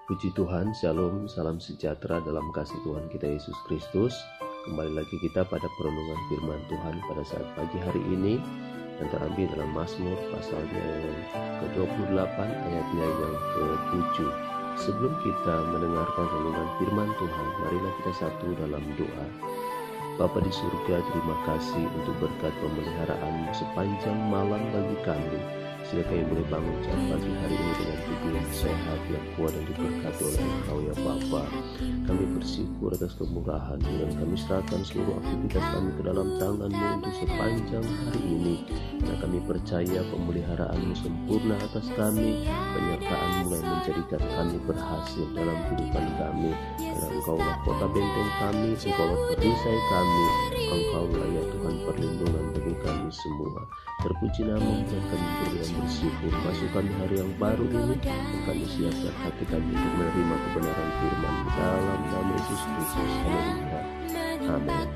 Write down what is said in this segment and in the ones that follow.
Puji Tuhan, Shalom, salam sejahtera dalam kasih Tuhan kita Yesus Kristus. Kembali lagi kita pada perenungan firman Tuhan pada saat pagi hari ini, yang terambil dalam Mazmur pasalnya yang ke-28 ayatnya yang ke-7. Sebelum kita mendengarkan renungan firman Tuhan, marilah kita satu dalam doa. Bapa di surga, terima kasih untuk berkat pemeliharaan-Mu sepanjang malam bagi kami, sehingga kami boleh bangun saat pagi hari ini dengan tubuh yang sehat, yang kuat dan diberkati oleh Engkau ya Bapa. Kami bersyukur atas kemurahan dan kami serahkan seluruh aktivitas kami ke dalam tangan-Mu untuk sepanjang hari ini. Dan kami percaya pemeliharaan-Mu sempurna atas kami, penyertaan mulai menjadikan kami berhasil dalam kehidupan kami. Karena Engkaulah kota benteng kami, Engkaulah perisai kami, Engkaulah ya Tuhan perlindungan bagi kami semua. Terpuji nama-Mu dan kami bersyukur. Masuk kami hari yang baru ini, dan kami siapkan hati kami untuk menerima kebenaran firman dalam nama Yesus Kristus. Haleluya. Amin.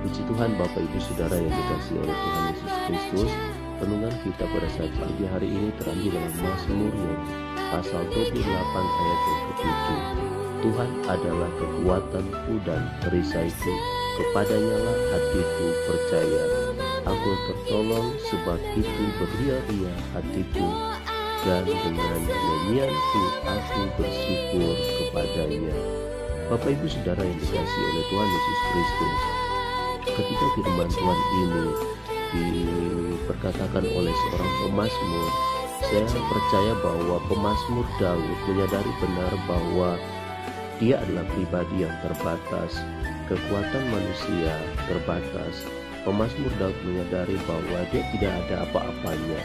Puji Tuhan, Bapak Ibu Saudara yang dikasihi oleh Tuhan Yesus Kristus. Renungan kita pada saat pagi hari ini terambil dalam Mazmur pasal 28 ayat yang ke-7. Tuhan adalah kekuatanku dan perisaiku, kepadanya lah hatiku percaya. Aku tertolong, sebab itu beria-ria hatiku, dan dengan nyanyianku aku bersyukur kepadanya. Bapak Ibu Saudara yang dikasihi oleh Tuhan Yesus Kristus, ketika firman Tuhan ini diperkatakan oleh seorang pemazmur, saya percaya bahwa pemazmur Daud menyadari benar bahwa dia adalah pribadi yang terbatas, kekuatan manusia terbatas. Pemazmur Daud menyadari bahwa dia tidak ada apa-apanya,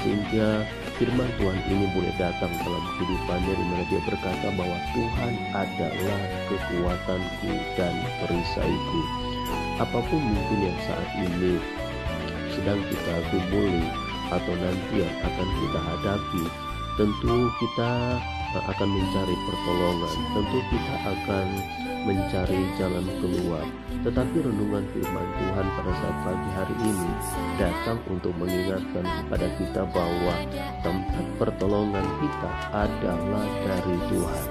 sehingga firman Tuhan ini boleh datang dalam kehidupannya, di mana dia berkata bahwa Tuhan adalah kekuatanku dan perisaiku. Apapun mungkin yang saat ini sedang kita gumuli atau nanti yang akan kita hadapi, tentu kita akan mencari pertolongan, tentu kita akan mencari jalan keluar. Tetapi renungan firman Tuhan pada saat pagi hari ini datang untuk mengingatkan kepada kita bahwa tempat pertolongan kita adalah dari Tuhan.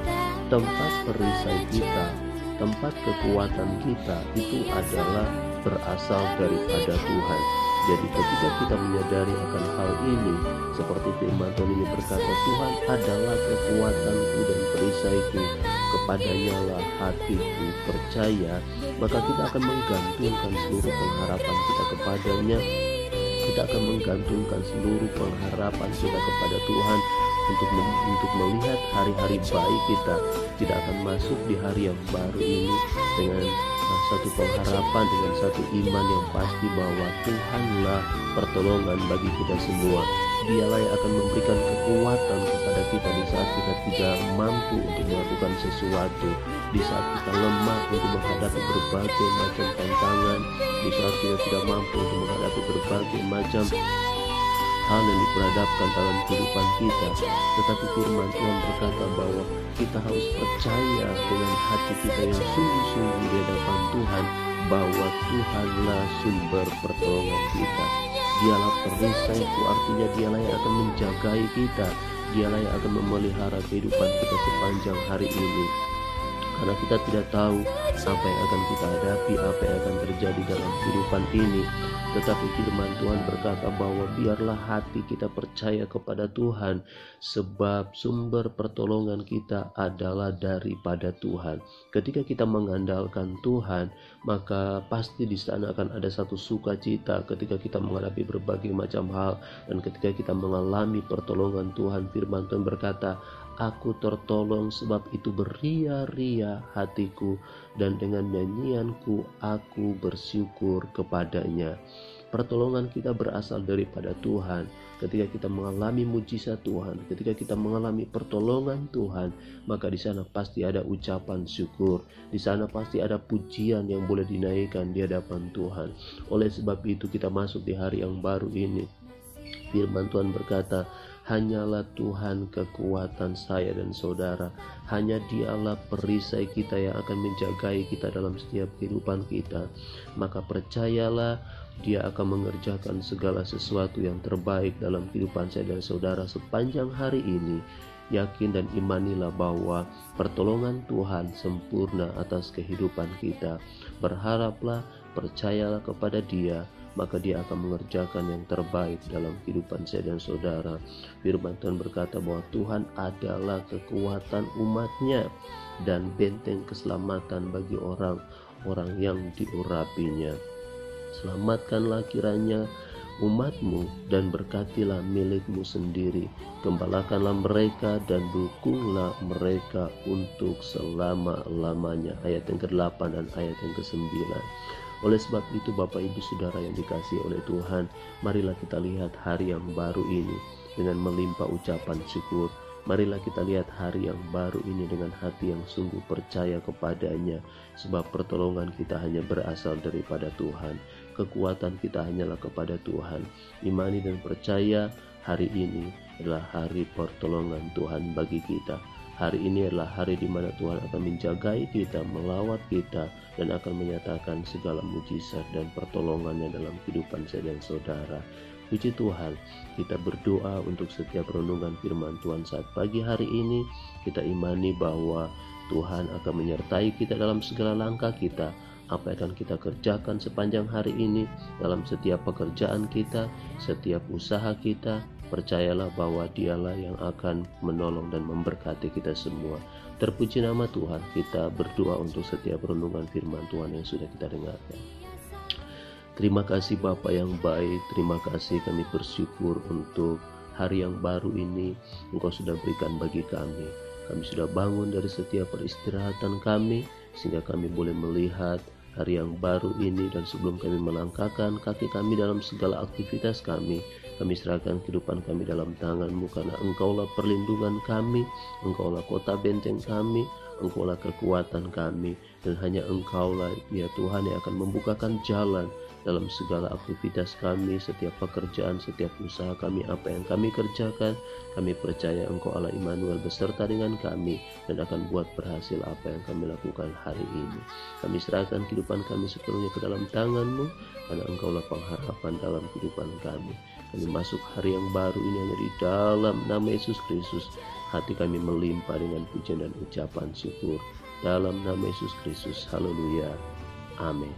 Tempat perisai kita, tempat kekuatan kita itu adalah berasal daripada Tuhan. Jadi ketika kita menyadari akan hal ini, seperti firman Tuhan ini berkata, Tuhan adalah kekuatanku dan perisaiku, kepadanya lah hatiku percaya, maka kita akan menggantungkan seluruh pengharapan kita kepadanya. Kita akan menggantungkan seluruh pengharapan kita kepada Tuhan untuk melihat hari-hari baik kita. Tidak akan masuk di hari yang baru ini dengan satu pengharapan, dengan satu iman yang pasti bahwa Tuhanlah pertolongan bagi kita semua. Dialah yang akan memberikan kekuatan kepada kita di saat kita tidak mampu untuk melakukan sesuatu, di saat kita lemah untuk menghadapi berbagai macam tantangan, di saat kita tidak mampu untuk menghadapi berbagai macam hal yang diperhadapkan dalam kehidupan kita. Tetapi firman Tuhan berkata bahwa kita harus percaya dengan hati kita yang sungguh-sungguh di hadapan Tuhan, bahwa Tuhanlah sumber pertolongan kita. Dialah perisaiku, artinya dialah yang akan menjagai kita, dialah yang akan memelihara kehidupan kita sepanjang hari ini. Karena kita tidak tahu apa yang akan kita hadapi, apa yang akan terjadi dalam kehidupan ini. Tetapi firman Tuhan berkata bahwa biarlah hati kita percaya kepada Tuhan, sebab sumber pertolongan kita adalah daripada Tuhan. Ketika kita mengandalkan Tuhan, maka pasti di sana akan ada satu sukacita ketika kita menghadapi berbagai macam hal. Dan ketika kita mengalami pertolongan Tuhan, firman Tuhan berkata, Aku tertolong, sebab itu beria-ria hatiku, dan dengan nyanyianku aku bersyukur kepadanya. Pertolongan kita berasal daripada Tuhan. Ketika kita mengalami mujizat Tuhan, ketika kita mengalami pertolongan Tuhan, maka di sana pasti ada ucapan syukur. Di sana pasti ada pujian yang boleh dinaikkan di hadapan Tuhan. Oleh sebab itu kita masuk di hari yang baru ini. Firman Tuhan berkata, hanyalah Tuhan kekuatan saya dan saudara. Hanya dialah perisai kita yang akan menjagai kita dalam setiap kehidupan kita. Maka percayalah Dia akan mengerjakan segala sesuatu yang terbaik dalam kehidupan saya dan saudara sepanjang hari ini. Yakin dan imanilah bahwa pertolongan Tuhan sempurna atas kehidupan kita. Berharaplah, percayalah kepada Dia, maka Dia akan mengerjakan yang terbaik dalam kehidupan saya dan saudara. Firman Tuhan berkata bahwa Tuhan adalah kekuatan umat-Nya dan benteng keselamatan bagi orang-orang yang diurapinya. Selamatkanlah kiranya umatmu dan berkatilah milikmu sendiri. Gembalakanlah mereka dan dukunglah mereka untuk selama-lamanya. Ayat yang ke-8 dan ayat yang ke-9. Oleh sebab itu Bapak Ibu Saudara yang dikasihi oleh Tuhan, marilah kita lihat hari yang baru ini dengan melimpah ucapan syukur. Marilah kita lihat hari yang baru ini dengan hati yang sungguh percaya kepadanya, sebab pertolongan kita hanya berasal daripada Tuhan. Kekuatan kita hanyalah kepada Tuhan. Imani dan percaya hari ini adalah hari pertolongan Tuhan bagi kita. Hari ini adalah hari di mana Tuhan akan menjagai kita, melawat kita, dan akan menyatakan segala mujizat dan pertolongannya dalam kehidupan saya dan saudara. Puji Tuhan, kita berdoa untuk setiap renungan firman Tuhan saat pagi hari ini. Kita imani bahwa Tuhan akan menyertai kita dalam segala langkah kita. Apa yang akan kita kerjakan sepanjang hari ini, dalam setiap pekerjaan kita, setiap usaha kita, percayalah bahwa Dialah yang akan menolong dan memberkati kita semua. Terpuji nama Tuhan. Kita berdoa untuk setiap renungan firman Tuhan yang sudah kita dengarkan. Terima kasih Bapa yang baik, terima kasih kami bersyukur untuk hari yang baru ini Engkau sudah berikan bagi kami. Kami sudah bangun dari setiap peristirahatan kami sehingga kami boleh melihat hari yang baru ini, dan sebelum kami melangkahkan kaki kami dalam segala aktivitas kami serahkan kehidupan kami dalam tangan-Mu, karena Engkaulah perlindungan kami, Engkaulah kota benteng kami, Engkaulah kekuatan kami, dan hanya Engkaulah ya Tuhan yang akan membukakan jalan dalam segala aktivitas kami, setiap pekerjaan, setiap usaha kami, apa yang kami kerjakan. Kami percaya Engkau Allah Immanuel beserta dengan kami dan akan buat berhasil apa yang kami lakukan hari ini. Kami serahkan kehidupan kami sepenuhnya ke dalam tangan-Mu, karena Engkaulah pengharapan dalam kehidupan kami. Kami masuk hari yang baru ini hanya di dalam nama Yesus Kristus. Hati kami melimpah dengan pujian dan ucapan syukur dalam nama Yesus Kristus. Haleluya. Amin.